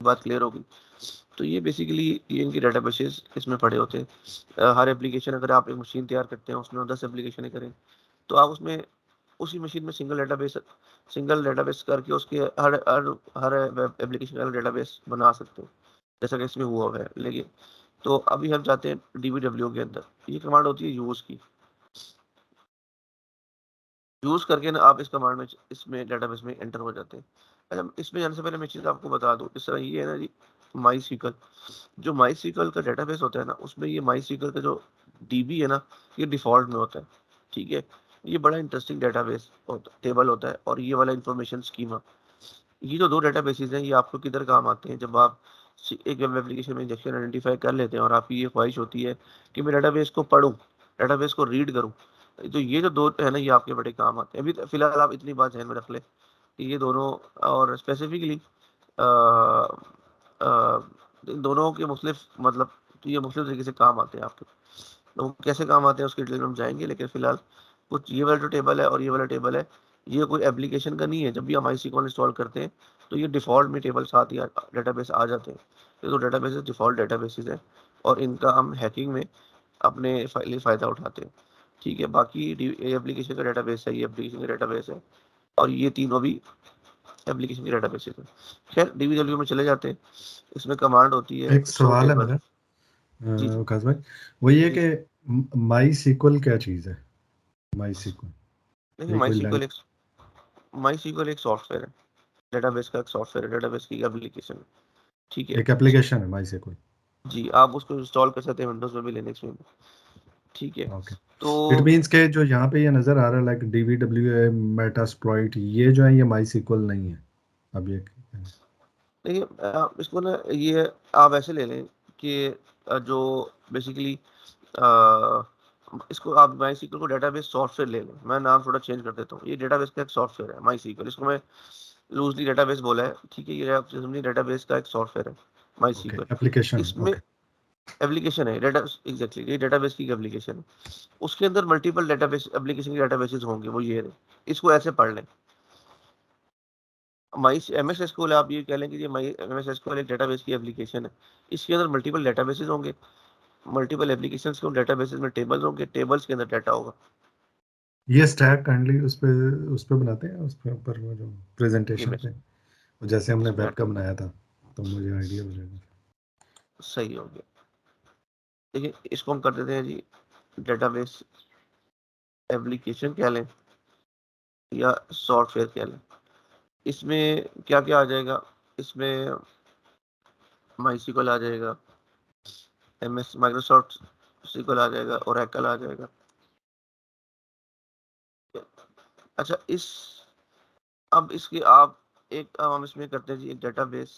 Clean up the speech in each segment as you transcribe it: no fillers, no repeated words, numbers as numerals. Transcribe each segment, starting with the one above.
बात क्लियर होगी। तो ये बेसिकली ये इनके डेटाबेसेस इसमें पड़े होते हैं। हर एप्लीकेशन, अगर आप एक मशीन तैयार करते हैं उसमें 10 एप्लीकेशन करें, तो आप उसमें उसी मशीन में सिंगल डेटाबेस करके उसके हर हर हर एप्लीकेशन का डेटाबेस बना सकते हो, जैसा कि इसमें हुआ है। लेकिन तो अभी हम जाते हैं DBW के अंदर। ये कमांड होती है यूज की। यूज करके ना आप इस कमांड में इसमें डेटाबेस में एंटर हो जाते हैं। अच्छा, इसमें जाने से पहले मैं चीज़ आपको बता दूं, इस तरह ये है ना जी, माई सीक्वल। जो माई सीक्वल का डेटाबेस होता है ना, उसमें ये माई सीक्वल का जो DB है ना, ये डिफॉल्ट में होता है। ठीक है, ये बड़ा इंटरेस्टिंग डेटाबेस टेबल होता है। और ये वाला इंफॉर्मेशन स्कीमा, ये जो दो डेटाबेसेस हैं, ये आपको किधर काम आते हैं? जब आप एक वेब एप्लीकेशन में इंजेक्शन आइडेंटिफाई कर लेते हैं और आपकी ये ख्वाहिश होती है कि मैं डेटाबेस को पढूं, डेटाबेस को रीड करूं, तो ये जो दो है ना, ये आपके बड़े काम आते हैं। अभी फिलहाल आप इतनी बात ध्यान में रख ले कि ये दोनों, और स्पेसिफिकली इन दोनों के मुख्तलिफ मतलब, तो ये मुख्तलिफ तरीके से काम आते हैं आपके। तो कैसे काम आते हैं उसकी डिटेल में हम जाएंगे, लेकिन फिलहाल कुछ ये वाला जो टेबल है और ये वाला टेबल है, ये कोई एप्लीकेशन का नहीं है। जब भी हम MySQL इंस्टॉल करते हैं तो ये डिफ़ॉल्ट में टेबल साथ ही डेटाबेस आ जाते हैं। ये तो डेटाबेस डिफ़ॉल्ट डेटाबेसेस है, और इनका हम हैकिंग में अपने लिए फ़ायदा उठाते हैं। ठीक है, बाकी ये एप्लीकेशन का डेटाबेस है, ये एप्लीकेशन का डेटाबेस है, और ये तीनों भी एप्लीकेशन के डेटाबेसेस है। खैर, DBW में चले जाते हैं। इसमें कमांड होती है एक शो सवाल है टेबल। मेरा जी जी वकास भाई, वो ये जी। कि माई सीक्वल क्या चीज़ है? माई सीक्वल देखिए, ये कोई लैंग माई सीक्वल एक सॉफ्टवेयर है, डेटाबेस का एक सॉफ्टवेयर है, डेटाबेस की एप्लीकेशन है। ठीक है। एक एप्लीकेशन है माई सीक्वल? जी, आप उसको इंस्टॉल कर सकते हैं विंडोज में भी, लिनक्स में भी। ठीक है। ओके। तो इट मीन्स के जो यहाँ पे ये नज़र आ रहा है लाइक DBW है, मेटास्प्लॉइट, ये जो है ये माई सीक्वल नहीं है। अब ये देखिए, इसको ना ये आप ऐसे ले लें कि जो बेसिकली इसको आप माई सीक्वल को डेटाबेस सॉफ्टवेयर ले लें। मैं नाम थोड़ा चेंज कर देता हूँ। ये डेटाबेस का एक सॉफ्टवेयर है माई सीक्वल, इसको मैं लूजली डेटाबेस बोला है। ठीक है, ये आप समझिए डेटाबेस का एक सॉफ्टवेयर है माई ओके, सीक्वल। एप्लीकेशन है, इसमें ओके। एप्लीकेशन है, डेटा एग्जैक्टली ये डेटाबेस की एप्लीकेशन है। उसके अंदर मल्टीपल डेटाबेस एप्लीकेशन के डेटाबेसेस होंगे, वो ये है। इसको ऐसे पढ़ लें, माई MS SQL, आप ये कह लें कि ये माई MS SQL एक डेटाबेस की एप्लीकेशन है। इसके अंदर मल्टीपल डेटाबेसेस होंगे, मल्टीपल एप्लीकेशंस के उन डेटाबेसेस में टेबल्स होंगे, टेबल्स के अंदर डाटा होगा। ये स्टैक काइंडली उस पे बनाते हैं, उस पे ऊपर वो जो ये प्रेजेंटेशन मैं पे, जैसे हमने इसमें वेब आता का हूँ, बनाया था, तो मुझे आइडिया हो जाएगा। सही हो गया। देखिए, इसको हम कर देते हैं जी डेटाबेस एप्लीकेशन कह लें या सॉफ्टवेयर कह लें। इसमें क्या क्या आ जाएगा? इसमें माई SQL आ जाएगा, माइक्रोसॉफ्ट SQL आ जाएगा, ओरेकल आ जाएगा। अच्छा, अब इसके आप एक हम इसमें करते हैं जी, एक डेटाबेस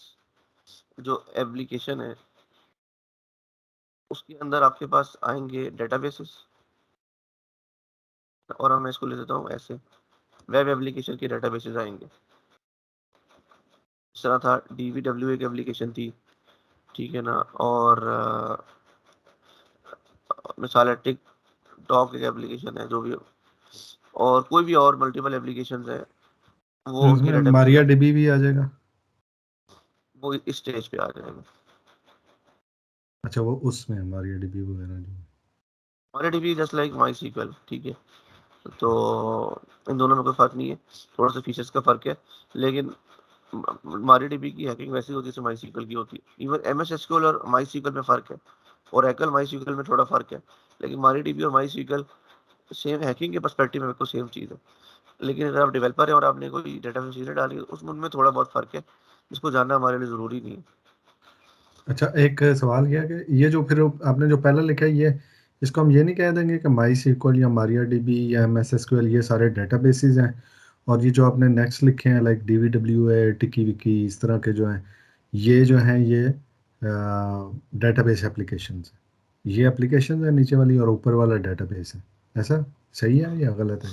जो एप्लीकेशन है, उसके अंदर आपके पास आएंगे डेटाबेसेस, और मैं इसको ले देता हूँ ऐसे, वेब एप्लीकेशन के डेटाबेसेस आएंगे। इस तरह था DBW एक एप्लीकेशन थी। ठीक है ना, और मिसाल है टिक टॉक एक एप्लीकेशन है, जो भी हो, और कोई भी और मल्टीपल एप्लीकेशन है, वो उनके उसमें डेटाबेसेस मारिया डीबी भी आ जाएगा? वो इस स्टेज पे आ जाएंगे। अच्छा, वो उसमें मारिया डीबी वगैरह जो। MariaDB just like my SQL। ठीक है, तो इन दोनों में कोई फर्क नहीं है, थोड़ा सा फीचर्स का फर्क है। लेकिन MariaDB की हैकिंग वैसी होती है जैसे माई SQL की होती है। इवन MS SQL और माई SQL में फर्क है, और एकल माई SQL में थोड़ा फर्क है। लेकिन MariaDB और माई SQL सेम हैकिंग के पर्सपेक्टिव में बिल्कुल सेम चीज़ है। लेकिन अगर आप डेवलपर हैं और आपने कोई डेटाबेस चीज़ें डाली है, उसमें उनमें थोड़ा बहुत फर्क है, जिसको जानना हमारे लिए ज़रूरी नहीं है। अच्छा, एक सवाल ये है कि ये जो फिर आपने जो पहले लिखा है, ये इसको हम ये नहीं कह देंगे कि माई सीक्वल या मारिया डीबी या MS SQL ये सारे डेटाबेसेस हैं, और ये जो आपने नेक्स्ट लिखे हैं लाइक DBW है, टिकी विकी, इस तरह के जो हैं, ये जो हैं ये डेटाबेस एप्लीकेशंस हैं, ये एप्लीकेशंस है नीचे वाली, और ऊपर वाला डेटाबेस है? ऐसा सही है या गलत है?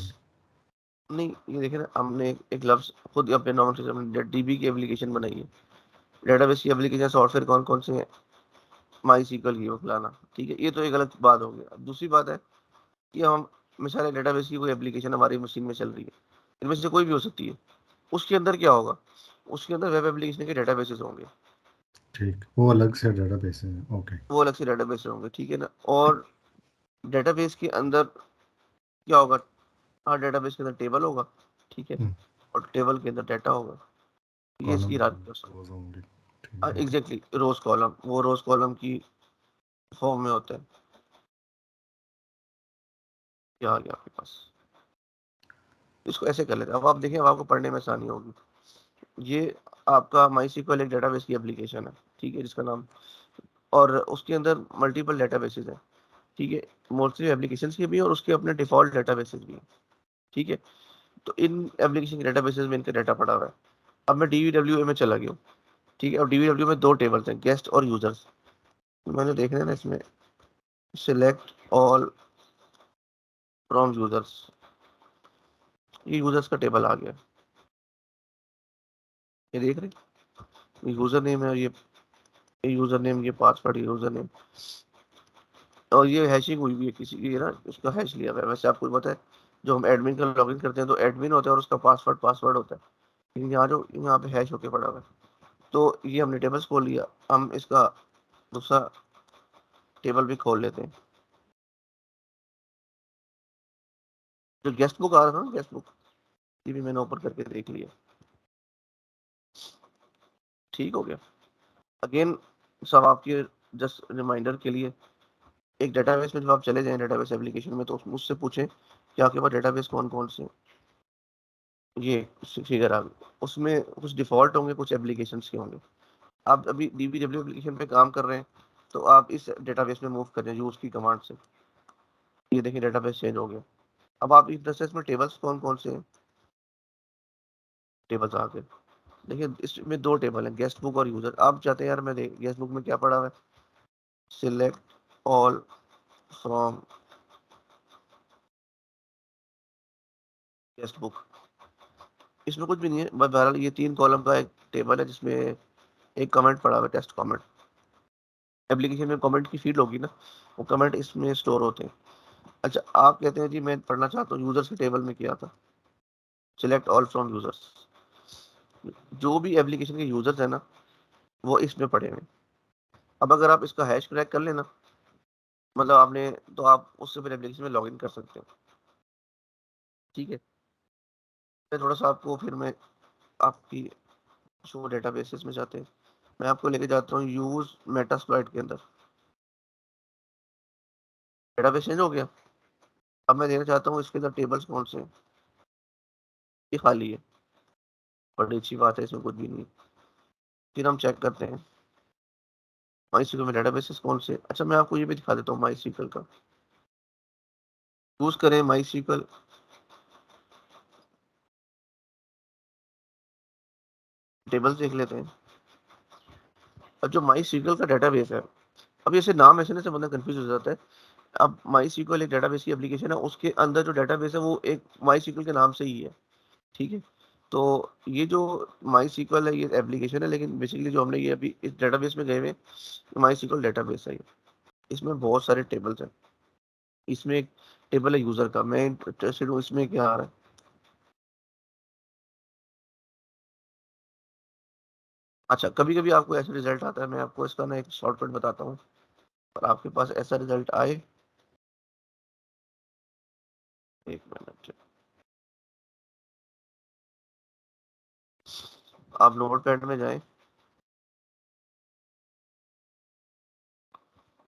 नहीं, ये देखिए ना, हमने एक लफ्ज़ खुद अपने नॉर्मल से हमने DB की एप्लीकेशन बनाई है। डेटाबेस की एप्लीकेशन सॉफ्टवेयर कौन कौन से हैं? माई SQL की वो फलाना। ठीक है, ये तो एक अलग बात हो गई। अब दूसरी बात है कि हम मिसाल है डेटाबेस की कोई एप्लीकेशन हमारी मशीन में चल रही है, इनमें से कोई भी हो सकती है। उसके अंदर क्या होगा? उसके अंदर वेब एप्लीकेशन के डेटाबेसेस होंगे। ठीक, वो अलग से डेटाबेस है, ओके। वो अलग से डेटाबेस होंगे, ठीक है ना। और डेटाबेस के अंदर क्या होगा, हाँ डेटाबेस के अंदर टेबल होगा, ठीक है, और टेबल के अंदर डाटा होगा। ये इसकी कॉलम राइट, रोज होंगे, ठीक, ओके। एग्जैक्टली रोज कॉलम, वो रोज कॉलम की फॉर्म में होता है। क्या आ गया आपके पास, इसको ऐसे कर लेते हैं। अब आप देखें, अब आपको पढ़ने में आसानी होगी। ये आपका माई सीक्वल एक डेटाबेस की एप्लीकेशन है, ठीक है, जिसका नाम, और उसके अंदर मल्टीपल डेटाबेसेस हैं, ठीक है, मोस्टली एप्लीकेशन के भी और उसके अपने डिफॉल्ट डेटाबेसेस भी हैं, ठीक है। तो इन एप्लीकेशन के डेटाबेसेस में इनका डाटा पड़ा हुआ है। अब मैं डीवीडब्ल्यूए में चला गया हूँ, ठीक है, और डीवीडब्ल्यू में दो टेबल्स हैं, गेस्ट और यूजर्स। मैंने देखना है ना इसमें, सिलेक्ट ऑल फ्रॉम यूजर्स, ये यूजर्स का टेबल आ गया, ये देख रहे हैं, यूजर नेम है, ये यूजर नेम, ये पासवर्ड, यूजर नेम, और ये हैशिंग हुई भी है किसी की ना, उसका हैश लिया हुआ है। वैसे आपको पता है, जो हम एडमिन का लॉगिन करते हैं तो एडमिन होता है और उसका पासवर्ड पासवर्ड होता है, लेकिन यहाँ जो यहाँ पे हैश होके पड़ा हुआ है। तो ये हमने टेबल्स खोल लिया, हम इसका दूसरा टेबल भी खोल लेते हैं। जो गेस्ट बुक आ रहा था ना, गेस्ट बुक, ये भी मैंने ओपन करके देख लिया, ठीक हो गया। अगेन सब आपके जस्ट रिमाइंडर के लिए, एक डेटाबेस में जब आप चले जाएं डेटाबेस एप्लीकेशन में, तो मुझसे पूछें कि आपके पास डेटाबेस कौन कौन से, ये फिगर आ गई, उसमें कुछ डिफॉल्ट होंगे, कुछ एप्लीकेशंस के होंगे। आप अभी डीबीडब्ल्यू एप्लीकेशन पे काम कर रहे हैं, तो आप इस डेटाबेस में मूव करें यूज की कमांड से। ये देखिए डेटाबेस चेंज हो गया। अब आप इस प्रोसेस में टेबल्स कौन कौन से हैं, टेबल्स आ गए। देखिए इसमें दो टेबल हैं, गेस्ट बुक और यूजर। आप चाहते हैं यार मैं देख गेस्ट बुक में क्या पड़ा हुआ है, select all from guest book, इसमें कुछ भी नहीं है, बस बहरहाल ये तीन कॉलम का एक टेबल है जिसमें एक कमेंट पड़ा हुआ है, टेस्ट कमेंट। एप्लीकेशन में कमेंट की फील्ड होगी ना, वो कमेंट इसमें स्टोर होते हैं। अच्छा, आप कहते हैं जी मैं पढ़ना चाहता हूँ यूजर्स के टेबल में किया था, सिलेक्ट ऑल फ्रॉम यूजर्स, जो भी एप्लीकेशन के यूजर्स है ना, वो इसमें पड़े हुए हैं। अब अगर आप इसका हैश क्रैक कर लेना, मतलब आपने, तो आप उससे फिर एप्लीकेशन में लॉगिन कर सकते हो, ठीक है। मैं थोड़ा सा आपको फिर मैं आपकी शो डेटाबेसेस में जाते हैं, मैं आपको लेके जाता हूँ यूज मेटास्प्लॉइट के अंदर। डेटाबेस चेंज हो गया। अब मैं देखना चाहता हूँ इसके अंदर टेबल्स कौन से हैं, ये खाली है, बड़ी अच्छी बात है, इसमें कुछ भी नहीं है। फिर हम चेक करते हैं माई सीक्वल में डेटाबेसेस कौन से। अच्छा, मैं आपको ये भी दिखा देता हूँ माई सीक्वल का, यूज करें माई सीक्वल, टेबल्स देख लेते हैं। अब जो माई सीक्वल का डेटाबेस है, अब ऐसे नाम ऐसे ना से बंदा कंफ्यूज हो जाता है। अब माई सीक्वल एक डेटाबेस की एप्लीकेशन है, उसके अंदर जो डेटाबेस है वो एक माई सीक्वल के नाम से ही है, ठीक है। तो ये जो माई सीक्वल है ये एप्लीकेशन है, लेकिन बेसिकली जो हमने ये अभी इस डेटाबेस में गए हुए, माई सीक्वल डेटाबेस है ये। इसमें बहुत सारे टेबल्स हैं, इसमें एक टेबल है यूजर का, मैं इंटरेस्टेड हूँ इसमें क्या आ रहा है। अच्छा, कभी कभी आपको ऐसा रिजल्ट आता है, मैं आपको इसका ना एक शॉर्टकट बताता हूँ, और आपके पास ऐसा रिजल्ट आए, एक मिनट, आप नोट पैड में जाएं।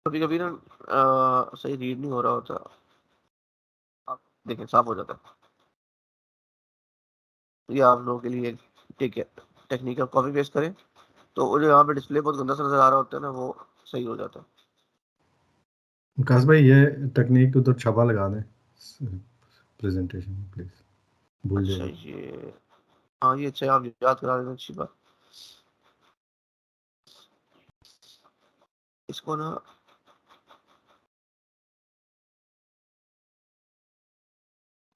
कभी कभी ना सही रीड नहीं हो रहा होता, आप देखें साफ हो जाता है। ये आप लोगों के लिए ठीक है, टेक्निक, आप कॉपी पेस्ट करें, तो वो जो यहाँ पे डिस्प्ले बहुत गंदा सा नजर आ रहा होता है ना, वो सही हो जाता है। विकास भाई, ये टेक्निक उधर छापा लगा दें प्रेजेंटेशन में प्लीज, भूल अच्छा जाएगा। ये, हाँ ये अच्छा है, आप याद करा देना, अच्छी बात। इसको ना,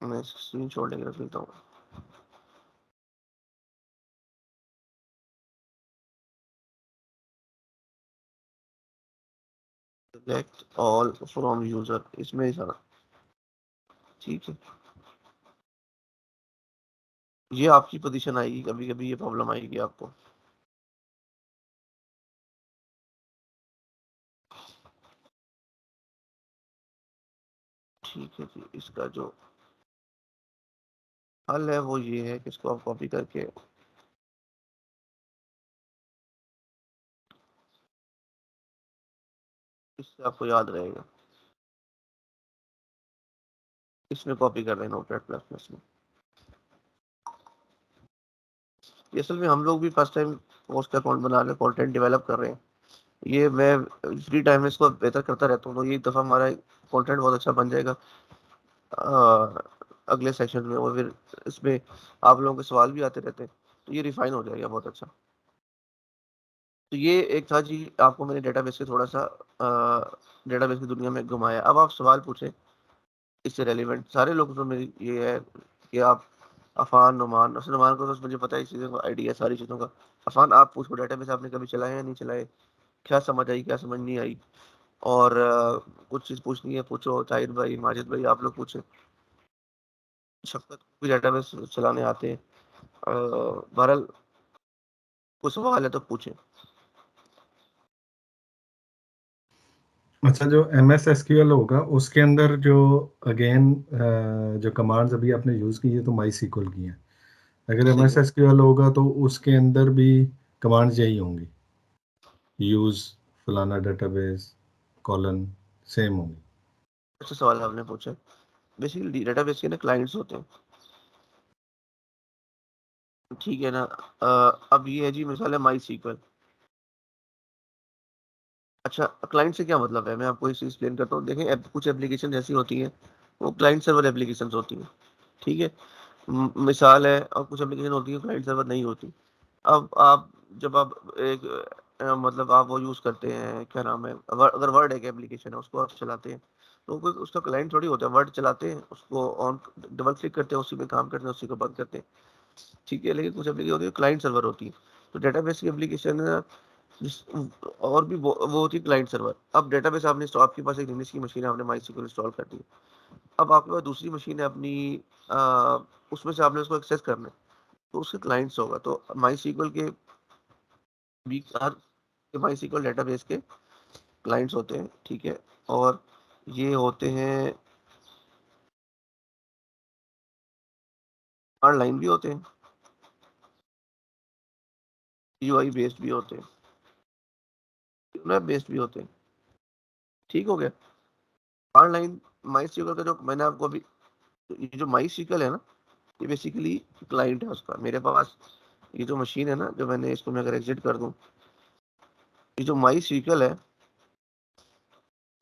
मैं स्क्रीन शॉट लेकर रख लेता हूँ। सेलेक्ट ऑल फ्रॉम यूजर, इसमें ही सारा, ठीक है। ये आपकी पोजीशन आएगी, कभी कभी ये प्रॉब्लम आएगी आपको। ठीक है जी, इसका जो हल है वो ये है कि इसको आप कॉपी करके इससे आपको याद रहेगा, इसमें कॉपी कर दें नोटपैड प्लस प्लस में। ये असल में हम लोग भी फर्स्ट टाइम पोस्ट अकाउंट बना रहे, कंटेंट डेवलप कर रहे हैं। ये मैं फ्री टाइम में इसको बेहतर करता रहता हूँ, तो ये दफ़ा हमारा कंटेंट बहुत अच्छा बन जाएगा अगले सेशन में। और फिर इसमें आप लोगों के सवाल भी आते रहते हैं, तो ये रिफाइन हो जाएगा बहुत अच्छा। तो ये एक था जी, आपको मैंने डेटाबेस से थोड़ा सा डेटाबेस की दुनिया में घुमाया। अब आप सवाल पूछें इससे रेलिवेंट। सारे लोग तो मेरी ये है कि आप अफान नुमान, वैसे नुमान को तो मुझे पता है, इस चीज़ों का आइडिया सारी चीज़ों का। अफान आप पूछो डेटाबेस आपने कभी चलाए या नहीं चलाए, क्या समझ आई क्या समझ नहीं आई। और कुछ चीज़ पूछनी है पूछो, ताहिर भाई माजिद भाई आप लोग पूछें। शफकत को भी डेटाबेस चलाने आते हैं। बहरहाल कुछ सवाल है तो पूछें। अच्छा, जो M S S Q L होगा उसके अंदर जो अगेन जो कमांड्स अभी आपने यूज़ की है तो माई सीक्वल की है। अगर एम सही एस है। एस क्यू एल होगा तो उसके अंदर भी कमांड्स यही होंगी, यूज़ फलाना डेटाबेस कॉलन, सेम होंगी। अच्छा सवाल आपने पूछा। बेसिकली डेटाबेस के ना क्लाइंट्स होते हैं, ठीक है ना। अब ये है जी, मिसाल है माई सीक्वल। अच्छा, क्लाइंट से क्या मतलब है, मैं आपको इसे एक्सप्लेन करता हूँ। देखें, कुछ एप्लीकेशन ऐसी होती हैं वो क्लाइंट सर्वर एप्लीकेशन होती हैं, ठीक है। मिसाल है, और कुछ एप्लीकेशन होती है क्लाइंट सर्वर नहीं होती। अब आप जब आप एक मतलब आप वो यूज़ करते हैं, क्या नाम है, अगर वर्ड एक एप्लीकेशन है उसको आप चलाते हैं, तो कोई उसका क्लाइंट थोड़ी होता है। वर्ड चलाते हैं, उसको ऑन डबल क्लिक करते हैं, उसी में काम करते हैं, उसी को बंद करते हैं, ठीक है। लेकिन कुछ एप्लीकेशन होती है क्लाइंट सर्वर होती है। तो डेटाबेस की एप्लीकेशन जिस और भी वो होती है क्लाइंट सर्वर। अब डेटाबेस आपने आपके पास एक लिनक्स की मशीन है, आपने माईसीक्वल इंस्टॉल कर दी। अब आपके पास दूसरी मशीन है अपनी, आ, उसमें से आपने उसको एक्सेस करना है, तो उसके क्लाइंट्स होगा। तो माईसीक्वल के भी माईसीक्वल डेटाबेस के क्लाइंट्स होते हैं, ठीक है। और ये होते हैं ऑनलाइन भी होते हैं, यूआई बेस्ड भी होते हैं, वेब बेस्ड भी होते हैं, ठीक हो गया। ऑनलाइन माईसीक्वल का जो मैंने आपको अभी, ये जो माईसीक्वल है ना, ये बेसिकली क्लाइंट है उसका। मेरे पास ये जो मशीन है ना, जो मैंने इसको मैं अगर एग्जिट कर दूं, ये जो माई सीक्वल है,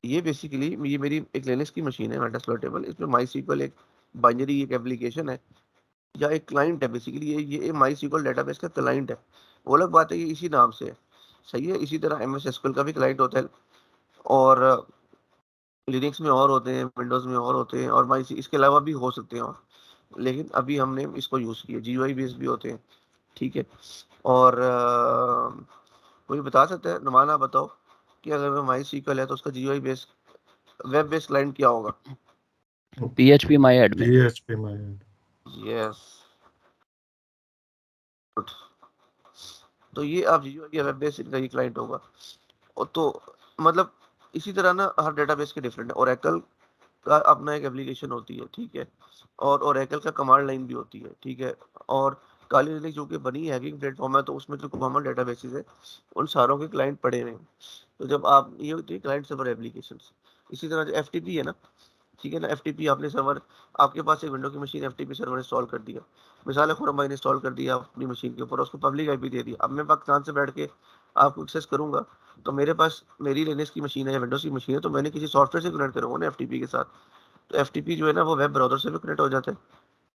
ये बेसिकली ये मेरी एक लिनक्स की मशीन है मेटास्प्लोरेटेबल। इसमें माई सीक्वल एक बाइनरी एक एप्लीकेशन है या एक क्लाइंट है। बेसिकली ये माई सीक्वल डेटाबेस का क्लाइंट है। वो अलग बात है कि इसी नाम से है, सही है। इसी तरह एम एस एसक्यूएल का भी क्लाइंट होता है, और लिनक्स में और होते हैं, विंडोज में और होते हैं, और माई इसके अलावा भी हो सकते हैं और। लेकिन अभी हमने इसको यूज़ किया, जीयूआई बेस्ड भी होते हैं, ठीक है। और कोई बता सकता है, नुमान आप बताओ कि अगर माई सीक्वल है तो उसका GUI base web based client क्या होगा। PHP माई एडमिन। PHP में यस, गुड। तो ये आप जीयूआई या वेब बेस्ड इनका ये क्लाइंट होगा। और तो मतलब इसी तरह ना हर डेटाबेस के डिफरेंट है। ओरेकल का अपना एक एप्लीकेशन होती है, ठीक है। और ओरेकल का कमांड लाइन भी होती है, ठीक है। और काली लिनक्स जो कि बनी हैविंग प्लेटफॉर्म है, तो उसमें जो कॉमन डेटाबेसेस है उन सारों के क्लाइंट पड़े हुए हैं। तो जब आप ये होती है क्लाइंट सर्वर एप्लीकेशन। इसी तरह जो एफटीपी है ना, ठीक है ना, एफटीपी आपने सर्वर, आपके पास एक विंडो की मशीन एफटीपी सर्वर इंस्टॉल कर दिया, मिसाल है खुरम भाई ने इंस्टॉल कर दिया अपनी मशीन के ऊपर, उसको पब्लिक आईपी दे दिया। अब मैं पाकिस्तान से बैठ के आपको एक्सेस करूंगा, तो मेरे पास मेरी लिनक्स की मशीन है या विंडोज की मशीन है, तो मैंने किसी सॉफ्टवेयर से कनेक्ट करूंगा ना एफटीपी के साथ। तो एफटीपी जो है ना वो वेब ब्राउजर से भी कनेक्ट हो जाता है।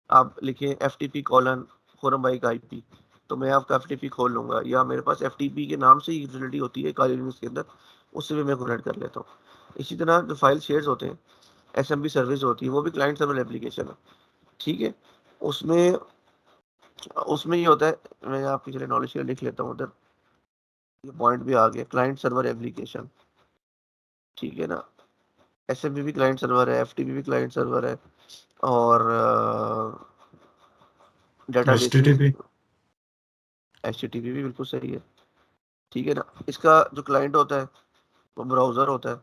आप लिखें एफटीपी कॉलन खुरम भाई का आईपी, तो मैं आपका एफटीपी खोल लूंगा। या मेरे पास एफटीपी के नाम से ही यूटिलिटी होती है काली लिनक्स के अंदर, उससे भी मैं कनेक्ट कर लेता हूँ। इसी तरह जो फाइल शेयर्स होते हैं, एसएमबी सर्विस होती है, वो भी क्लाइंट सर्वर एप्लीकेशन है, ठीक है। उसमें उसमें ये होता है, मैं आपके चलिए नॉलेज के लिए लिख लेता हूँ उधर, ये पॉइंट भी आ गया, क्लाइंट सर्वर एप्लीकेशन, ठीक है ना। एसएमबी भी क्लाइंट सर्वर है, एफटीपी भी क्लाइंट सर्वर है, और डेटाबेसेस, HTTP। एचटीटीपी भी बिल्कुल सही है, ठीक है ना। इसका जो क्लाइंट होता है वो ब्राउजर होता है,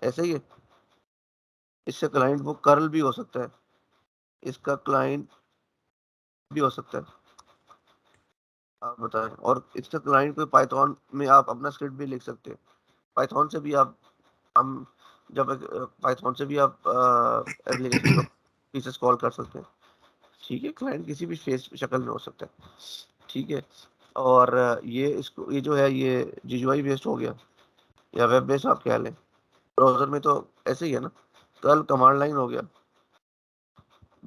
ऐसे ही है। इसका क्लाइंट वो कर्ल भी हो सकता है, इसका क्लाइंट भी हो सकता है, आप बताएं। और इसका क्लाइंट कोई पाइथन में आप अपना स्क्रिप्ट भी लिख सकते हैं, पाइथन से भी आप हम जब पाइथन से भी आप एप्लीकेशन को पीसेस कॉल कर सकते हैं, ठीक है। क्लाइंट किसी भी फेस शक्ल में हो सकता है, ठीक है। और ये जो है ये GUI बेस्ड हो गया या वेब बेस्ड आप कह लें, ब्राउजर में तो ऐसे ही है ना। कल कमांड लाइन हो गया,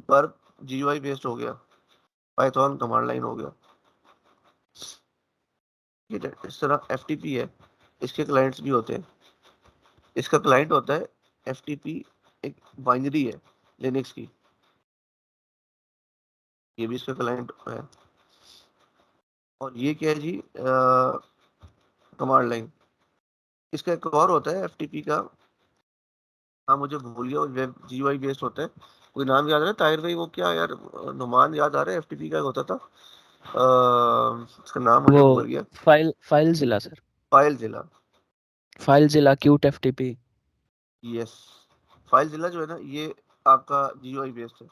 पर GUI बेस्ड हो गया, पाइथन कमांड लाइन हो गया, ठीक है। इस तरह FTP है, इसके क्लाइंट्स भी होते हैं। इसका क्लाइंट होता है FTP, एक बाइनरी है लिनक्स की, ये भी इसका क्लाइंट है। और ये क्या है जी, कमांड लाइन। इसका एक और होता है FTP का, हाँ मुझे भूल गया, वेब GUI बेस्ड होता है। कोई नाम याद आ रहा है ताहिर भाई, वो क्या यार, नुमान याद आ रहा है, FTP का होता था, इसका नाम मुझे वो भूल गया। फाइल जिला सर, फाइल जिला, फाइल जिला क्यूट एफटीपी। यस। फाइल जिला जो है ना, ये आपका GUI बेस्ड है।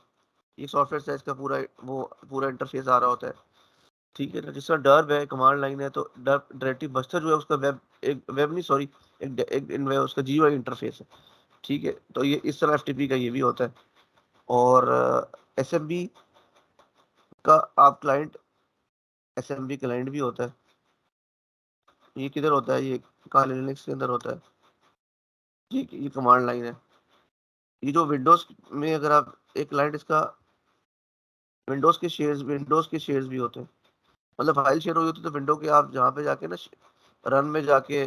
ये सॉफ्टवेयर साइज का वो पूरा इंटरफेस आ रहा होता है, ठीक है ना। जिस तरह डर्ब है कमांड लाइन है, तो डर्ब डायरेक्टिव बस्टर जो है उसका वेब नहीं सॉरी, उसका GUI इंटरफेस है, ठीक है। तो ये इस तरह FTP का ये भी होता है। और SMB का आप क्लाइंट, SMB क्लाइंट भी होता है। ये किधर होता है, ये काली लिनक्स के अंदर होता है, ठीक है। ये कमांड लाइन है। ये जो विंडोज में अगर आप एक क्लाइंट इसका, विंडोज के शेयर्स भी होते हैं, मतलब फाइल शेयर हुई होती है तो विंडो के आप जहाँ पे जाके ना रन में जाके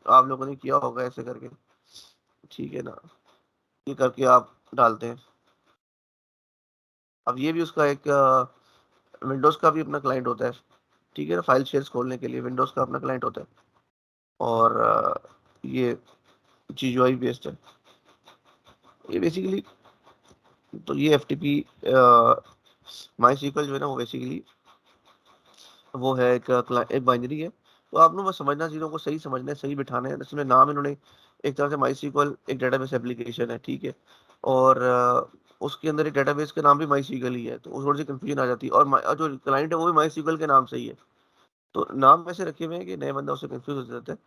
आप लोगों ने किया होगा ऐसे करके, ठीक है ना, ये करके आप डालते हैं। अब ये भी उसका एक विंडोज का भी अपना क्लाइंट होता है, ठीक है ना। फाइल शेयर्स खोलने के लिए विंडोज का अपना क्लाइंट होता है। और ये GUI बेस्ड है ये बेसिकली। तो ये FTP माई सीक्वल जो है ना, वो बेसिकली वो है एक बाइनरी है। तो आप लोग बस समझना, चीज़ों को सही समझना है, सही बिठाना है। इसमें नाम इन्होंने एक तरह से माई सीक्वल एक डेटाबेस एप्लीकेशन है, ठीक है। और उसके अंदर एक डेटाबेस का नाम भी माई सीक्वल ही है, तो थोड़ी सी कंफ्यूजन आ जाती है। और जो क्लाइंट है वो भी माई सीक्वल के नाम से ही है। तो नाम ऐसे रखे हुए हैं कि नए बंदा उससे कंफ्यूज हो जाता है,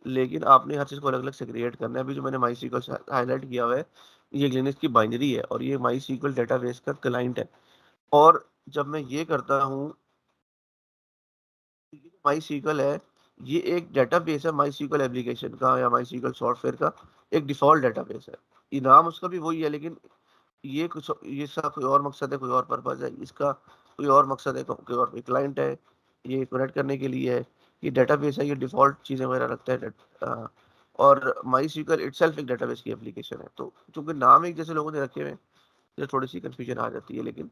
लेकिन आपने हर चीज़ को अलग अलग सेग्रीगेट करना है। अभी जो मैंने माई सीक्वल हाईलाइट किया हुआ है, ये लिनक्स की बाइनरी है और ये माई सीक्वल डेटाबेस का क्लाइंट है। और जब मैं ये करता हूँ, माई सीक्वल है, ये एक डेटाबेस है माई सीक्वल एप्लीकेशन का या माई सीक्वल सॉफ्टवेयर का, एक डिफॉल्ट डेटाबेस है। ये नाम उसका भी वही है, लेकिन ये कुछ, ये इसका कोई और मकसद है, कोई और पर्पज है इसका, कोई और मकसद है, कोई और क्लाइंट है, ये कनेक्ट करने के लिए है। ये डेटाबेस है, ये डिफॉल्ट चीज़ें वगैरह रखता है और माई सीक्वल इटसेल्फ एक डेटाबेस की एप्लीकेशन है। तो चूंकि नाम एक जैसे लोगों ने रखे हुए हैं, तो थोड़ी सी कंफ्यूजन आ जाती है। लेकिन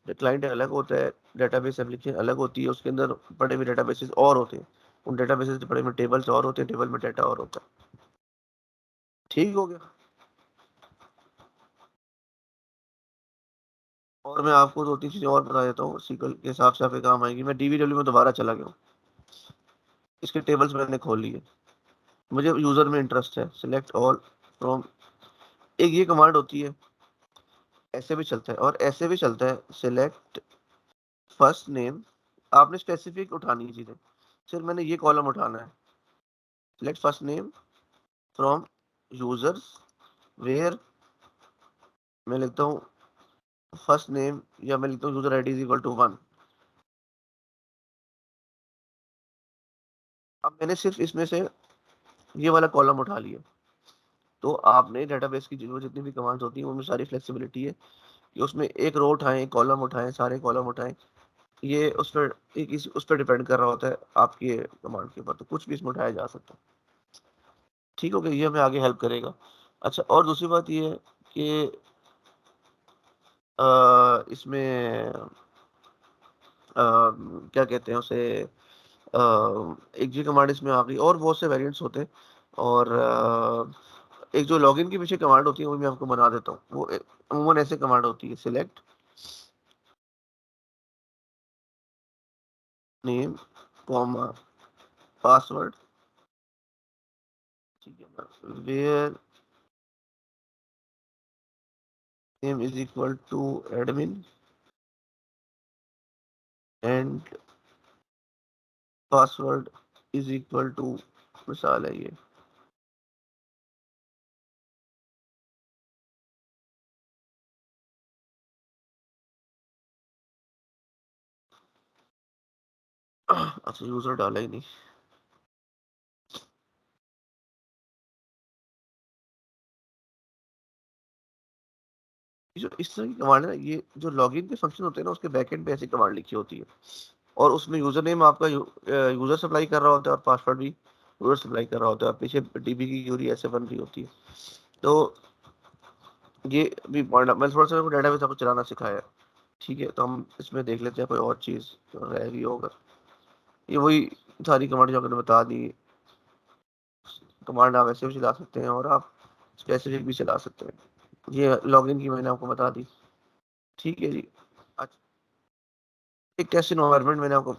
जो क्लाइंट अलग होता है, डेटाबेस एप्लीकेशन अलग होती है, उसके अंदर पड़े हुए डेटाबेसेस और होते हैं, उन डेटाबेसेस में पड़े हुए टेबल्स और होते हैं, टेबल में डाटा और होता है। ठीक हो गया। और मैं आपको दो तीन चीजें और बता देता हूँ, सीक्वल के हिसाब से आपके काम आएगी। मैं DBW में दोबारा चला गया हूँ, इसके टेबल्स मैंने खोल लिए, मुझे यूजर में इंटरेस्ट है। सिलेक्ट ऑल फ्रॉम, एक ये कमांड होती है, ऐसे भी चलता है और ऐसे भी चलता है। सिलेक्ट फर्स्ट नेम, आपने स्पेसिफिक उठानी है चीजें, सिर्फ मैंने ये कॉलम उठाना है। Select first name from users where, मैं लिखता हूँ फर्स्ट नेम, या मैं लिखता हूँ user ID is equal to 1। अब मैंने सिर्फ इसमें से ये वाला कॉलम उठा लिया। तो आपने डेटाबेस की जो जितनी भी कमांड्स होती हैं उनमें सारी फ्लेक्सिबिलिटी है कि उसमें एक रो उठाएं, कॉलम उठाएं, सारे कॉलम उठाएं। ये उस पर डिपेंड कर रहा होता है आपके कमांड के ऊपर, तो कुछ भी इसमें उठाया जा सकता है। ठीक हो गया, ये हमें आगे हेल्प करेगा। अच्छा, और दूसरी बात ये है कि इसमें क्या कहते हैं उसे, एक जी कमांड इसमें आ गई, और बहुत से वेरिएंट्स होते हैं। और एक जो लॉगिन के पीछे कमांड होती है वो मैं आपको बना देता हूँ। वो अमूमन ऐसे कमांड होती है, सिलेक्ट नेम कॉमा पासवर्ड, ठीक है ना, where name is equal to admin and password is equal to, मिसाल है ये, अच्छा यूजर डाला ही नहीं। जो इस तरह की कमांड है ना, ये जो लॉगिन के फंक्शन होते हैं ना, उसके बैकएंड पे ऐसी कमांड लिखी होती है और उसमें यूजर नेम आपका यूजर सप्लाई कर रहा होता है और पासवर्ड भी यूजर सप्लाई कर रहा होता है और पीछे डीबी की क्यूरी ऐसे बन रही होती है। तो ये भी पॉइंट मैं थोड़ा सा डेटाबेस आपको चलाना सिखाया, ठीक है। तो हम इसमें देख लेते हैं कोई और चीज रह गई होगा। ये वही सारी कमांड जो मैंने बता दी। कमांड आप ऐसे भी चला सकते हैं और आप स्पेसिफिक भी चला सकते हैं। ये लॉगिन की मैंने आपको बता दी, ठीक है जी। अच्छा, एक टेस्ट एनवायरनमेंट मैंने आपको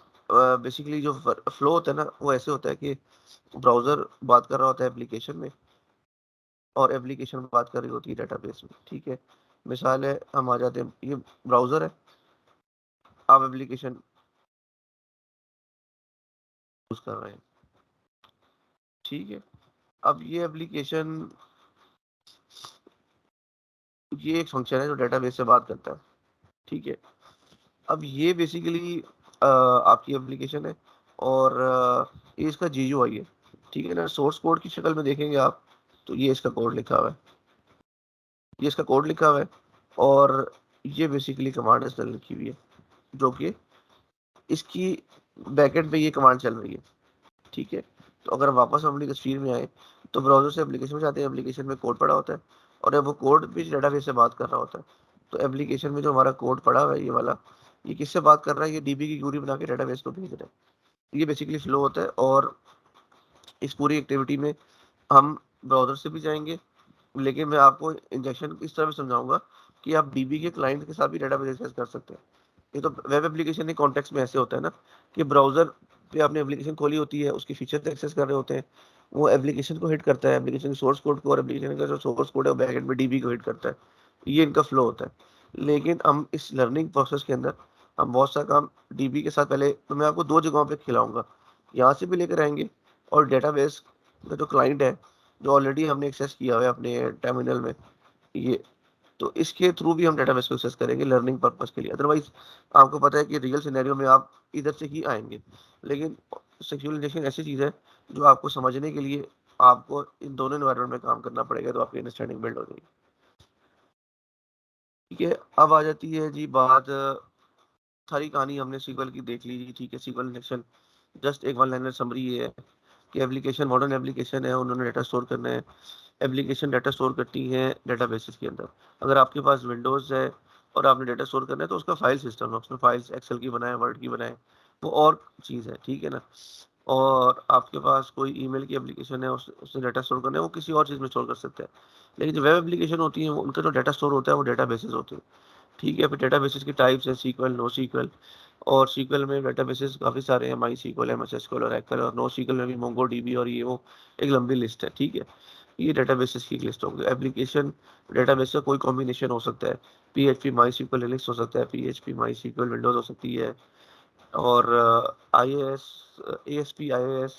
बेसिकली जो फ्लो होता है ना, वो ऐसे होता है कि ब्राउजर बात कर रहा होता है एप्लीकेशन में और एप्लीकेशन बात कर रही होती है डेटाबेस में, ठीक है। मिसाल है, हम आ जाते हैं, ये ब्राउजर है, आप एप्लीकेशन यूज कर रहे हैं, ठीक है। अब ये एप्लीकेशन, ये एक फंक्शन है जो डेटाबेस से बात करता है, ठीक है। अब ये बेसिकली आपकी एप्लीकेशन है और ये इसका GUI है, ठीक है ना। सोर्स कोड की शक्ल में देखेंगे आप तो ये इसका कोड लिखा हुआ है, ये इसका कोड लिखा हुआ है और ये बेसिकली कमांड इसने लिखी हुई है जो कि इसकी बैकएंड पे ये कमांड चल रही है, ठीक है। तो अगर वापस हम अपनी तस्वीर में आए तो ब्राउजर से एप्लीकेशन में जाते हैं, एप्लीकेशन में कोड पड़ा होता है और अब वो कोड भी डेटाबेस से बात कर रहा होता है। तो एप्लीकेशन में जो हमारा कोड पड़ा हुआ है ये वाला, ये किससे बात कर रहा है? ये डीबी की क्यूरी बना के डेटाबेस को भेज रहा है। ये बेसिकली फ्लो होता है और इस पूरी एक्टिविटी में हम ब्राउजर से भी जाएंगे, लेकिन मैं आपको इंजेक्शन इस तरह से समझाऊंगा कि आप डीबी के क्लाइंट के साथ भी डेटाबेस एक्सेस कर सकते हैं। ये तो वेब एप्लीकेशन के कॉन्टेक्स्ट में ऐसे होता है ना कि ब्राउजर पे आपने एप्लीकेशन खोली होती है, उसकी फीचर एक्सेस कर रहे होते हैं, वो एप्लीकेशन को हिट करता है, एप्लीकेशन के सोर्स कोड को, और एप्लीकेशन का जो सोर्स कोड है वो बैकएंड में डीबी को हिट करता है। ये इनका फ्लो होता है। लेकिन हम इस लर्निंग प्रोसेस के अंदर हम बहुत सा काम डीबी के साथ, पहले तो मैं आपको दो जगहों पे खिलाऊंगा, यहाँ से भी लेकर आएंगे और डेटाबेस का जो क्लाइंट है जो ऑलरेडी हमने एक्सेस किया हुआ है अपने टर्मिनल में, ये, तो इसके थ्रू भी हम डेटाबेस को एक्सेस करेंगे लर्निंग पर्पस के लिए। अदरवाइज आपको पता है कि रियल सिनेरियो में आप इधर से ही आएंगे, लेकिन सेक्सुअल इंजेक्शन ऐसी चीज़ है जो आपको समझने के लिए आपको इन दोनों एनवायरनमेंट में काम करना पड़ेगा, तो आपकी अंडरस्टैंडिंग बिल्ड हो जाएगी, ठीक है। अब आ जाती है जी बात, सारी कहानी हमने सीक्वल की देख ली जी, ठीक है। सीक्वल इंजेक्शन जस्ट एक वन लाइनर समरी ये है कि एप्लीकेशन, मॉडर्न एप्लीकेशन है, उन्होंने डेटा स्टोर करना है। एप्लीकेशन डाटा स्टोर करती है डेटाबेसेस के अंदर। अगर आपके पास विंडोज़ है और आपने डाटा स्टोर करना है तो उसका फाइल सिस्टम है, उसमें फाइल्स एक्सेल की बनाए, वर्ड की बनाए, वो और चीज़ है, ठीक है ना। और आपके पास कोई ईमेल की एप्लीकेशन है, उससे डाटा स्टोर करना है, वो किसी और चीज़ में स्टोर कर सकते हैं। लेकिन जो वेब एप्लीकेशन होती है उनका जो डाटा स्टोर होता है वो डेटाबेसेस होते हैं, ठीक है। फिर डेटाबेसेस की टाइप्स है सीक्वल, नो सीक्वल, और सीक्वल में डेटाबेसेस काफ़ी सारे हैं, माई सीक्वल, एम एस एसक्यूएल, और एक्वल, और नो सीक्वल में भी मोंगो डीबी और ये वो एक लंबी लिस्ट है, ठीक है। ये डेटाबेसेस की लिस्ट होगी। एप्लीकेशन डेटाबेस का कोई कॉम्बिनेशन हो सकता है, PHP माई सीक्वल लिनक्स हो सकता है, PHP माई सीक्वल विंडोज हो सकती है, और IAS ASP IAS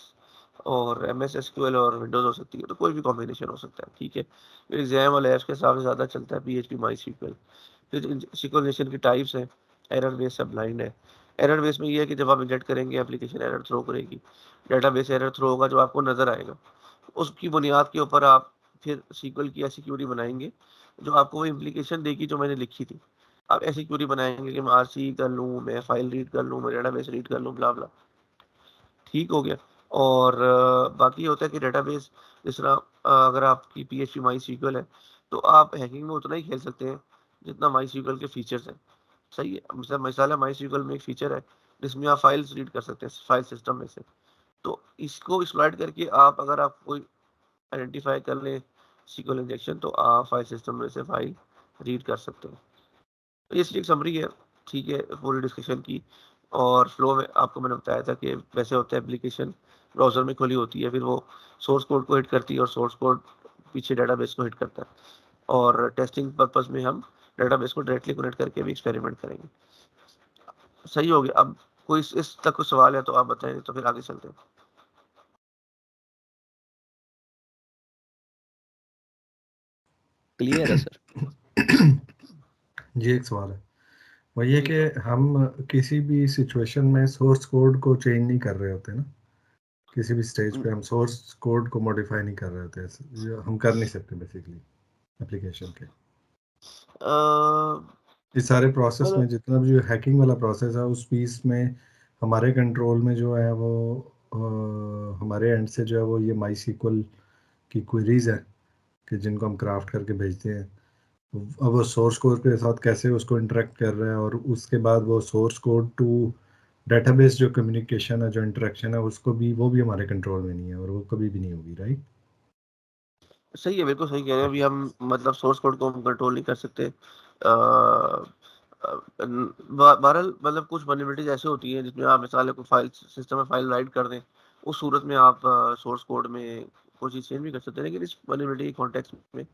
और MS SQL और विंडोज हो सकती है। तो कोई भी कॉम्बिनेशन हो सकता है, ठीक है। फिर एग्जाम वाले ऐप्स के हिसाब से ज़्यादा चलता है PHP माई सीक्वल। फिर सिक्वलाइजेशन की टाइप्स हैं, एरर बेस है, ब्लाइंड है। एरर बेस में ये है कि जब आप इंजेक्ट करेंगे एप्लीकेशन एरर थ्रो करेगी, डेटाबेस एरर थ्रो होगा जो आपको नजर आएगा, उसकी बुनियाद के ऊपर आप फिर सीक्वल की ऐसी क्यूरी बनाएंगे जो आपको वो इम्प्लीकेशन देगी जो मैंने लिखी थी। आप ऐसी क्यूरी बनाएंगे कि मैं RC कर लूँ, मैं फाइल रीड कर लूँ, मैं डेटाबेस रीड कर लूँ, ब्ला ब्ला, ठीक हो गया। और बाकी होता है कि डेटाबेस, जिस तरह अगर आपकी PHP माई सीक्वल है तो आप हैकिंग में उतना ही खेल सकते हैं जितना माई सीक्वल के फीचर्स हैं, सही है। मतलब मिसाल है, माई सीक्वल में एक फीचर है जिसमें आप फाइल्स रीड कर सकते हैं फाइल सिस्टम में से। तो इसको एक्सप्लॉइट करके आप, अगर आप कोई आइडेंटिफाई कर लें सीक्वल इंजेक्शन, तो आप फाइल सिस्टम में से फाइल रीड कर सकते हैं। तो ये एक समरी है, ठीक है, पूरी डिस्कशन की। और फ्लो में आपको मैंने बताया था कि वैसे होता है, एप्लीकेशन ब्राउजर में खुली होती है, फिर वो सोर्स कोड को हिट करती है और सोर्स कोड पीछे डेटाबेस को हिट करता है, और टेस्टिंग पर्पस में हम डेटाबेस को डायरेक्टली कनेक्ट करके भी एक्सपेरिमेंट करेंगे। सही हो गया। अब कोई इस तक कोई सवाल है तो आप बताएं, तो फिर आगे चलते हैं। क्लियर है सर? जी एक सवाल है, वो ये जी कि हम किसी भी सिचुएशन में सोर्स कोड को चेंज नहीं कर रहे होते ना, किसी भी स्टेज पे हम सोर्स कोड को मॉडिफाई नहीं कर रहे होते, ये हम कर नहीं सकते बेसिकली एप्लीकेशन के। इस सारे प्रोसेस में मतलब जितना भी जो हैकिंग वाला प्रोसेस है उस पीस में हमारे कंट्रोल में जो है वो हमारे एंड से जो है वो ये माई सीक्वल की क्वेरीज है कि जिनको हम क्राफ्ट करके भेजते हैं। अब वो सोर्स कोड के साथ कैसे उसको इंटरेक्ट कर रहा है, और उसके बाद वो सोर्स कोड टू डेटाबेस जो कम्युनिकेशन है, जो इंटरेक्शन है, उसको भी, वो भी हमारे कंट्रोल में नहीं है और वो कभी भी नहीं होगी, राइट? सही है, बिल्कुल सही कह रहे हैं। अभी हम मतलब सोर्स कोड को हम कंट्रोल नहीं कर सकते। बहरहाल मतलब कुछ वल्नरेबिलिटीज ऐसे होती हैं जिसमें आप मिसाल को फाइल सिस्टम में फाइल राइट कर दें, उस सूरत में आप सोर्स कोड में कोई चीज़ चेंज भी कर सकते हैं। लेकिन इस वल्नरेबिलिटी कॉन्टेक्स्ट में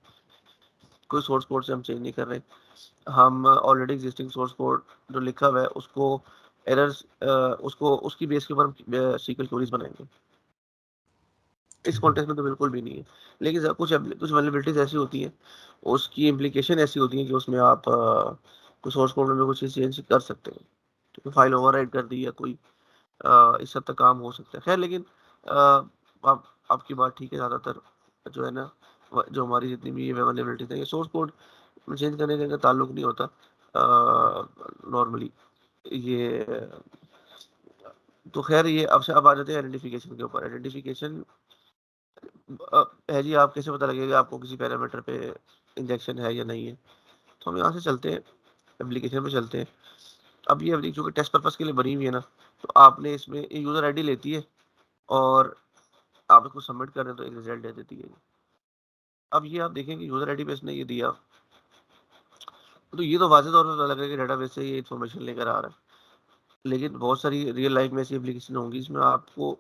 कोई सोर्स कोड से हम चेंज नहीं कर रहे। हम ऑलरेडी एग्जिस्टिंग सोर्स कोड जो लिखा हुआ है उसको एरर्स उसको उसकी बेस के ऊपर हम सीक्वल क्वेरीज बनाएंगे। इस कॉन्टेक्स्ट में तो बिल्कुल भी नहीं है। लेकिन कुछ कुछ वल्नरेबिलिटीज ऐसी होती हैं, उसकी इम्प्लीकेशन ऐसी होती है कि उसमें आप कुछ सोर्स कोड में कुछ चीज़ चेंज कर सकते हैं, तो फाइल ओवरराइट कर दी या कोई इस हद तक काम हो सकता है। खैर लेकिन आपकी बात ठीक है। ज़्यादातर जो है ना, जो हमारी जितनी भी वल्नरेबिलिटीज है, ये सोर्स कोड चेंज करने का ताल्लुक नहीं होता नॉर्मली ये। तो खैर ये अब आ जाते हैं आइडेंटिफिकेशन के ऊपर। आइडेंटिफिकेशन है जी, आप कैसे पता लगेगा आपको किसी पैरामीटर पे इंजेक्शन है या नहीं है? तो हम यहाँ से चलते हैं, एप्लीकेशन पे चलते हैं। अब ये एप्लीकेशन जो कि टेस्ट पर्पस के लिए बनी हुई है ना, तो आपने इसमें यूज़र आईडी लेती है और आप इसको सबमिट कर रहे हैं तो एक रिजल्ट दे देती है। अब ये आप देखें कि यूज़र आईडी पे इसने ये दिया, तो ये तो वाज़ेह तौर पे पता लग रहा है कि डेटाबेस से ये इन्फॉर्मेशन लेकर आ रहा है। लेकिन बहुत सारी रियल लाइफ में ऐसी एप्लीकेशन होंगी जिसमें आपको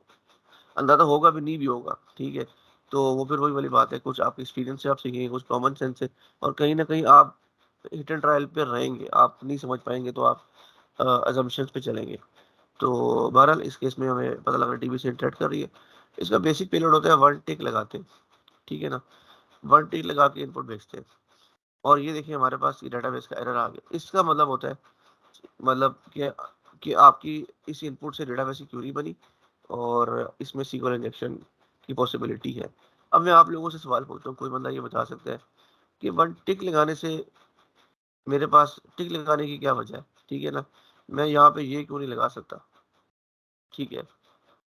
अंदाज़ा होगा भी नहीं भी होगा, ठीक है? तो वो फिर वही वाली बात है, कुछ आपके एक्सपीरियंस से आप सीखेंगे, कुछ कॉमन सेंस से, और कहीं न कहीं आप हिट एंड ट्रायल पे रहेंगे, आप नहीं समझ पाएँगे तो आप असम्पशन्स पे चलेंगे। तो बहरहाल इस केस में हमें पता लगा डीबी से इंटरैक्ट कर रही है। इसका बेसिक पेलोड होता है 1 टिक लगाते हैं, ठीक है ना? 1 टिक लगा के इनपुट भेजते हैं और ये देखिए हमारे पास ये डेटाबेस का एरर आ गया। इसका मतलब होता है मतलब कि आपकी इस इनपुट से डेटाबेस की क्वेरी बनी और इसमें सीक्वल इंजेक्शन की पॉसिबिलिटी है। अब मैं आप लोगों से सवाल पूछता हूँ, कोई बंदा ये बता सकता है कि 1 टिक लगाने से मेरे पास टिक लगाने की क्या वजह है? ठीक है ना? मैं यहाँ पे ये क्यों नहीं लगा सकता? ठीक है?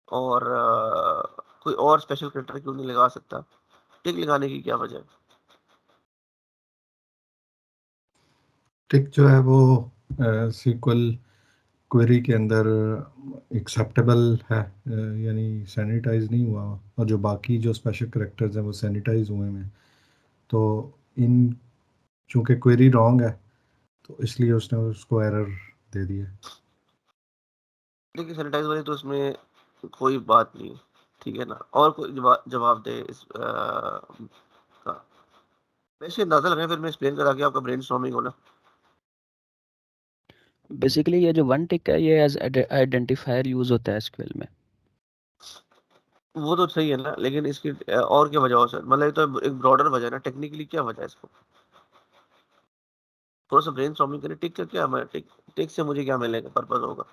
और कोई और स्पेशल कैरेक्टर क्यों नहीं लगा सकता? टिक लगाने की क्या वजह है? टिक जो है वो सीक्वल क्वेरी के अंदर एक्सेप्टेबल है, यानी सैनिटाइज नहीं हुआ, और जो बाकी जो स्पेशल करेक्टर्स हैं वो सैनिटाइज हुए हैं। तो इन चूंकि क्वेरी रॉन्ग है तो इसलिए उसने उसको एरर दे दिया। देखिए सैनिटाइज वाली तो इसमें कोई बात नहीं है, ठीक है ना? और कोई जवाब दे इस का। वैसे अंदाज़ा लगाएँ, फिर मैं एक्सप्लेन करा के आपका ब्रेनस्टॉर्मिंग हो ना। बेसिकली ये जो वन टिक है ये एज आइडेंटिफायर यूज होता है एसक्यूएल में। वो तो सही है ना, लेकिन इसकी और क्या वजह हो सकती, मतलब ये तो एक ब्रॉडर वजह है ना, टेक्निकली क्या वजह है इसको? थोड़ा सा ब्रेनस्टॉर्मिंग करें। टिक का क्या मैं टिक टिक से मुझे क्या मिलेगा, पर्पस होगा?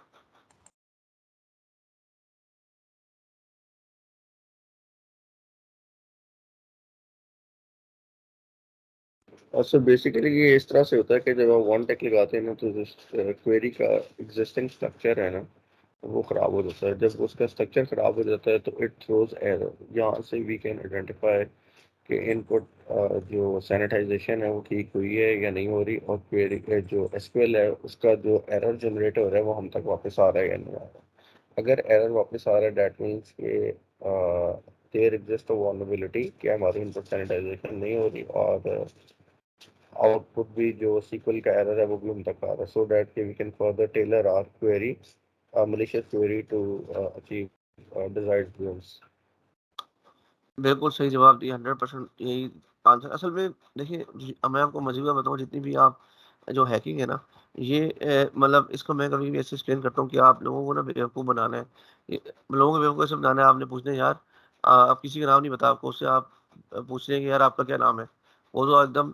अच्छा बेसिकली ये इस तरह से होता है कि जब आप वन टेक लगाते हैं ना, तो जो क्वेरी का एग्जिस्टिंग स्ट्रक्चर है ना, वो ख़राब हो जाता है। जब उसका स्ट्रक्चर ख़राब हो जाता है तो इट थ्रोज एरर। यहाँ से वी कैन आइडेंटिफाई कि इनपुट जो सैनिटाइजेशन है वो ठीक हुई है या नहीं हो रही, और क्वेरी जो एसक्यूएल है उसका जो एरर जनरेट हो रहा है वो हम तक वापस आ रहा है या नहीं आ रहा है। अगर एरर वापस आ रहा है दैट मीन्स के देयर एग्जिस्ट अ वल्नरेबिलिटी कि हमारी इनपुट सैनिटाइजेशन नहीं हो रही, और आउटपुट भी जो सीक्वल का एरर है वो भी हम तक आ रहा है, so that we can further tailor our query malicious query to achieve desired goals। बिल्कुल सही जवाब दिया, 100% यही आंसर। असल में देखिए मैं आपको मज़े का बताऊँ, जितनी भी आप जो हैकिंग है ना, ये मतलब इसको मैं कभी भी ऐसे एक्सप्लेन करता हूँ कि आप लोगों को ना बेवकूफ़ बनाना है। ये लोगों को बेवकूफ़ ऐसे बनाना है, आपने पूछना है यार आप किसी का नाम नहीं पता आपको, उससे आप पूछ रहे हैं कि यार आपका क्या नाम है? वो तो एकदम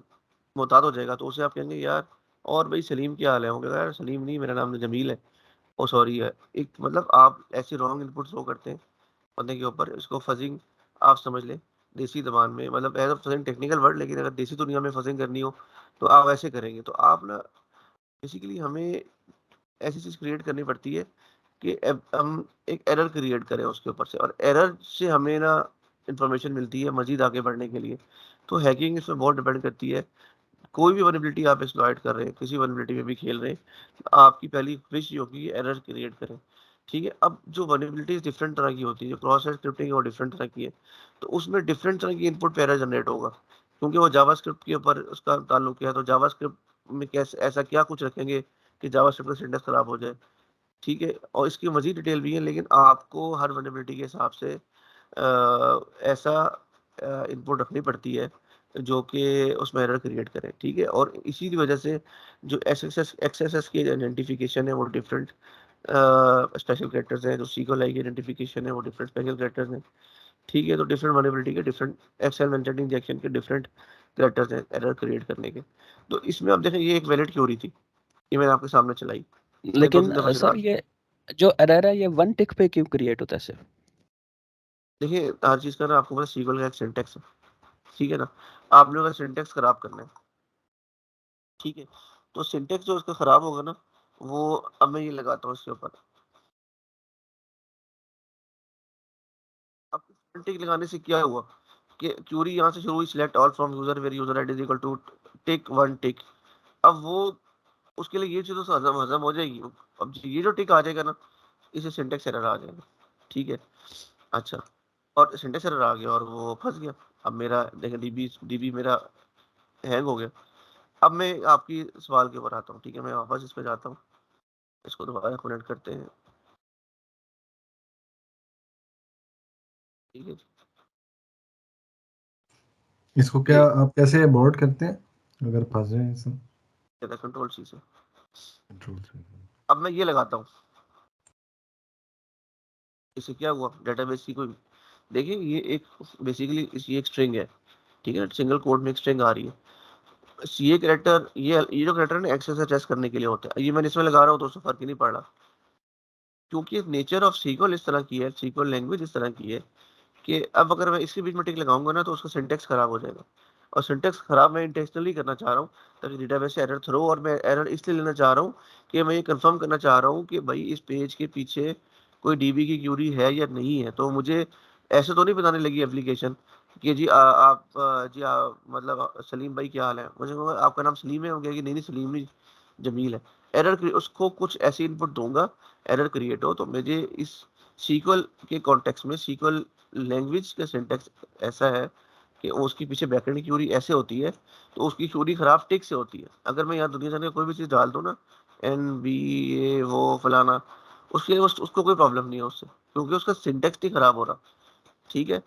मुहतात हो जाएगा, तो उसे आप कहेंगे यार और भाई सलीम क्या हाल है? वो कहेगा यार सलीम नहीं, मेरा नाम तो जमील है। ओह सॉरी है। एक मतलब आप ऐसे रॉन्ग इनपुट शो करते हैं बंदे के ऊपर, इसको फ़ज़िंग आप समझ लें, देसी ज़बान में मतलब एज़ अ फ़ज़िंग टेक्निकल वर्ड, लेकिन अगर देसी दुनिया में फ़ज़िंग करनी हो, तो आप ऐसे करेंगे। तो आप ना बेसिकली हमें ऐसी चीज़ क्रिएट करनी पड़ती है कि अब हम एक एरर क्रिएट करें उसके ऊपर से, और एरर से हमें ना इन्फॉर्मेशन मिलती है मज़ीद आगे बढ़ने के लिए। तो हैकिंग इसमें बहुत डिपेंड करती है। कोई भी वल्नरेबिलिटी आप एक्सप्लॉइट कर रहे हैं, किसी वल्नरेबिलिटी में भी खेल रहे हैं, तो आपकी पहली विश ये होगी कि एरर क्रिएट करें, ठीक है? अब जो वल्नरेबिलिटीज़ डिफरेंट तरह की होती है, जो क्रॉस साइट स्क्रिप्टिंग है वो डिफरेंट तरह की है, तो उसमें डिफरेंट तरह की इनपुट पे एरर जनरेट होगा, क्योंकि वो जावास्क्रिप्ट के ऊपर उसका ताल्लुक है, तो जावास्क्रिप्ट में कैसे ऐसा क्या कुछ रखेंगे कि जावास्क्रिप्ट का सिंटैक्स खराब हो जाए, ठीक है? और इसकी मज़ीद डिटेल भी है, लेकिन आपको हर वल्नरेबिलिटी के हिसाब से ऐसा इनपुट रखनी पड़ती है जो कि उसमें एरर क्रिएट करे, ठीक है? और इसी की वजह से जो एक्सएसएस की आइडेंटिफिकेशन है वो डिफरेंट स्पेशल कैरेक्टर्स हैं, जो सीक्वल-आई की आइडेंटिफिकेशन है वो डिफरेंट स्पेशल कैरेक्टर्स हैं, ठीक है? तो डिफरेंट वल्नरेबिलिटी के डिफरेंट एक्सेल मेथड इंजेक्शन के डिफरेंट कैरेक्टर्स हैं एरर क्रिएट करने के। तो इसमें आप देखें ये एक वैलिड क्वेरी थी, ये मैंने आपके सामने चलाई। मैं लेकिन 2-3 दफ़ा चला सर ये जो एरर है ये वन टिक पे क्यों क्रिएट होता है सिर्फ? देखिए हर चीज़ का ना आपको पता है सीक्वल का एक सिंटैक्स है, ठीक है ना? आपने अगर सिंटैक्स खराब करना है, ठीक है? तो सिंटैक्स जो उसका खराब होगा ना, वो अब मैं ये लगाता हूँ इसके ऊपर। अब टिक लगाने से क्या हुआ कि क्यूरी यहाँ से शुरू हुई, select all from user where user ID is equal to tick 1 tick. अब वो उसके लिए ये चीज़ तो हज़म हज़म हो जाएगी। अब ये जो टिक आ जाएगा ना, इसे सिंटैक्स एरर आ जाएगा, ठीक है? अच्छा, और सिंटैक्स एरर आ गया और वो फँस गया। अब मेरा देखिए डीबी मेरा हैंग हो गया। अब मैं आपकी सवाल के ऊपर आता हूँ, ठीक है? मैं वापस इस पे जाता हूँ, इसको दोबारा कनेक्ट करते हैं, ठीक है? इसको क्या ये आप कैसे अबॉर्ट करते हैं अगर फंस जाए इसमें? कंट्रोल सी से। कंट्रोल से। अब मैं ये लगाता हूँ, इससे क्या हुआ डेटाबेस की कोई देखिए ये एक बेसिकली ये एक स्ट्रिंग है, ठीक है ना? सिंगल कोड में एक स्ट्रिंग आ रही है। ये कैरेक्टर ये जो कैरेक्टर है ना एक्सेस टेस्ट करने के लिए होता है। ये मैंने इसमें लगा रहा हूँ तो उससे फ़र्क ही नहीं पड़ रहा। क्योंकि नेचर ऑफ सीक्वल इस तरह की है, सीक्वल लैंग्वेज इस तरह की है कि अब अगर मैं इसके बीच में टिक लगाऊँगा ना तो उसका सिंटैक्स खराब हो जाएगा। और सिंटैक्स खराब मैं इंटेंशनली करना चाह रहा हूँ ताकि डेटाबेस से एरर थ्रो, और मैं एरर इसलिए लेना चाह रहा हूँ कि मैं ये कन्फर्म करना चाह रहा हूँ कि भई इस पेज के पीछे कोई डीबी की क्यूरी है या नहीं है। तो मुझे ऐसे तो नहीं बताने लगी एप्लीकेशन कि जी मतलब सलीम भाई क्या हाल है? मुझे कहोगे आपका नाम सलीम है? वो कहेगी नहीं, नहीं सलीम नहीं, जमील है। एरर क्रि उसको कुछ ऐसी इनपुट दूँगा, एरर क्रिएट हो, तो मुझे इस सीक्वल के कॉन्टेक्स्ट में सीक्वल लैंग्वेज का सिंटैक्स ऐसा है कि उसके पीछे बैकएंड क्यूरी ऐसे होती है, तो उसकी क्यूरी खराब टिक से होती है। अगर मैं यहाँ दुनिया जाने कोई भी चीज़ डाल दूँ ना, एनबी ये वो फलाना, उसके लिए उसको कोई प्रॉब्लम नहीं है उससे, क्योंकि उसका सिंटैक्स नहीं खराब हो रहा, ठीक है?